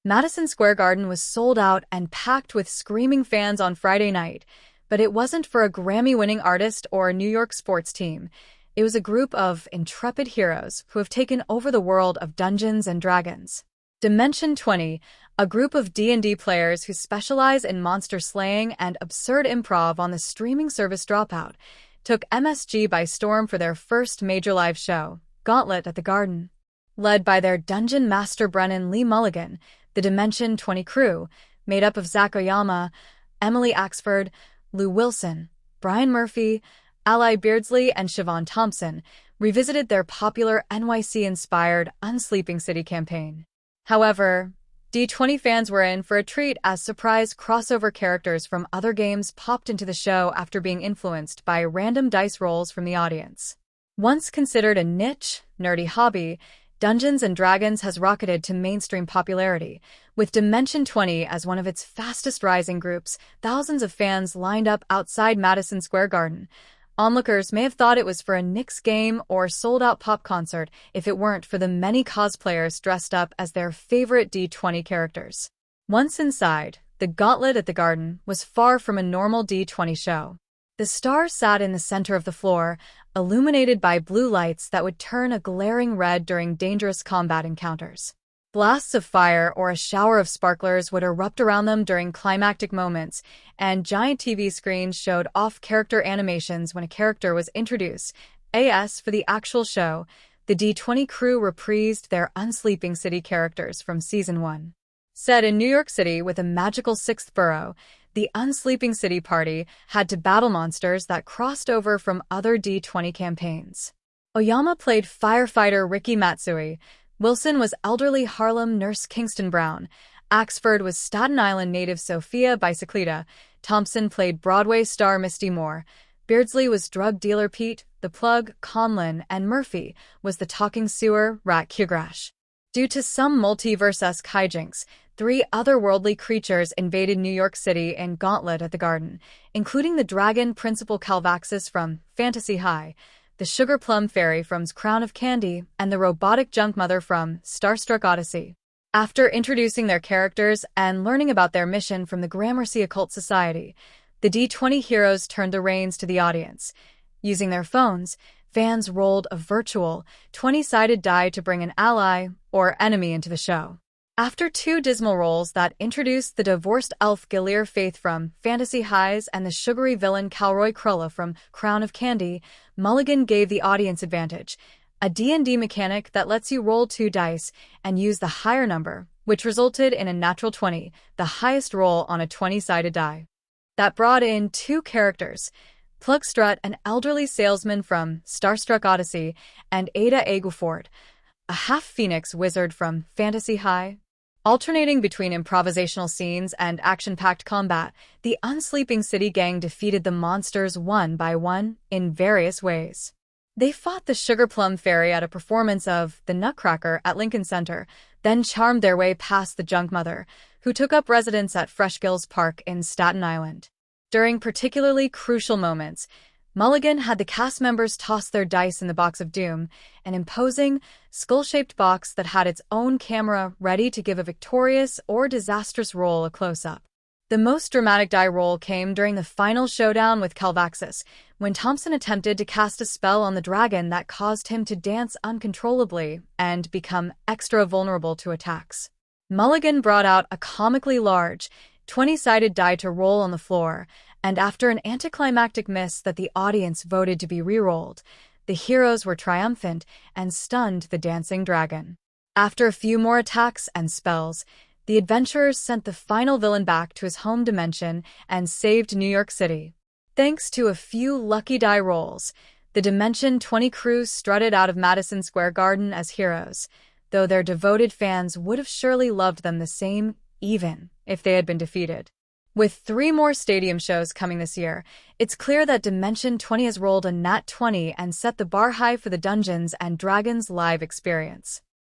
Madison Square Garden was sold out and packed with screaming fans on Friday night, but it wasn't for a Grammy-winning artist or a New York sports team. It was a group of intrepid heroes who have taken over the world of Dungeons and Dragons. Dimension 20, a group of D&D players who specialize in monster slaying and absurd improv on the streaming service Dropout, took MSG by storm for their first major live show, Gauntlet at the Garden. Led by their dungeon master Brennan Lee Mulligan, the Dimension 20 crew, made up of Zach Oyama, Emily Axford, Lou Wilson, Brian Murphy, Ally Beardsley, and Siobhan Thompson, revisited their popular NYC-inspired Unsleeping City campaign. However, D20 fans were in for a treat as surprise crossover characters from other games popped into the show after being influenced by random dice rolls from the audience. Once considered a niche, nerdy hobby, Dungeons & Dragons has rocketed to mainstream popularity, with Dimension 20 as one of its fastest-rising groups. Thousands of fans lined up outside Madison Square Garden. Onlookers may have thought it was for a Knicks game or sold-out pop concert if it weren't for the many cosplayers dressed up as their favorite D20 characters. Once inside, the Gauntlet at the Garden was far from a normal D20 show. The stars sat in the center of the floor, illuminated by blue lights that would turn a glaring red during dangerous combat encounters. Blasts of fire or a shower of sparklers would erupt around them during climactic moments, and giant TV screens showed off-character animations when a character was introduced. As for the actual show, the D20 crew reprised their Unsleeping City characters from Season 1. Set in New York City with a magical sixth borough, the Unsleeping City party had to battle monsters that crossed over from other D20 campaigns. Oyama played firefighter Ricky Matsui, Wilson was elderly Harlem nurse Kingston Brown, Axford was Staten Island native Sophia Bicicleta, Thompson played Broadway star Misty Moore, Beardsley was drug dealer Pete, the Plug, Conlon, and Murphy was the talking sewer Rat Kugrash. Due to some multiverse-esque hijinks, 3 otherworldly creatures invaded New York City in Gauntlet at the Garden, including the dragon Principal Calvaxis from Fantasy High, the Sugar Plum Fairy from Crown of Candy, and the robotic Junk Mother from Starstruck Odyssey. After introducing their characters and learning about their mission from the Gramercy Occult Society, the D20 heroes turned the reins to the audience. Using their phones, fans rolled a virtual 20-sided die to bring an ally or enemy into the show. After 2 dismal rolls that introduced the divorced elf Gilear Faith from Fantasy Highs and the sugary villain Calroy Crulla from Crown of Candy, Mulligan gave the audience advantage, a D&D mechanic that lets you roll 2 dice and use the higher number, which resulted in a natural 20, the highest roll on a 20-sided die. That brought in 2 characters, Plug Strut, an elderly salesman from Starstruck Odyssey, and Ada Aguafort, a half-phoenix wizard from Fantasy High. Alternating between improvisational scenes and action-packed combat, the Unsleeping City gang defeated the monsters one by one in various ways. They fought the Sugar Plum Fairy at a performance of The Nutcracker at Lincoln Center, then charmed their way past the Junk Mother, who took up residence at Freshgills Park in Staten Island. During particularly crucial moments, Mulligan had the cast members toss their dice in the Box of Doom, an imposing, skull-shaped box that had its own camera ready to give a victorious or disastrous roll a close-up. The most dramatic die roll came during the final showdown with Calvaxis, when Thompson attempted to cast a spell on the dragon that caused him to dance uncontrollably and become extra vulnerable to attacks. Mulligan brought out a comically large, 20-sided die to roll on the floor, and after an anticlimactic miss that the audience voted to be re-rolled, the heroes were triumphant and stunned the dancing dragon. After a few more attacks and spells, the adventurers sent the final villain back to his home dimension and saved New York City. Thanks to a few lucky die rolls, the Dimension 20 crew strutted out of Madison Square Garden as heroes, though their devoted fans would have surely loved them the same, even if they had been defeated. With 3 more stadium shows coming this year, it's clear that Dimension 20 has rolled a nat 20 and set the bar high for the Dungeons & Dragons live experience.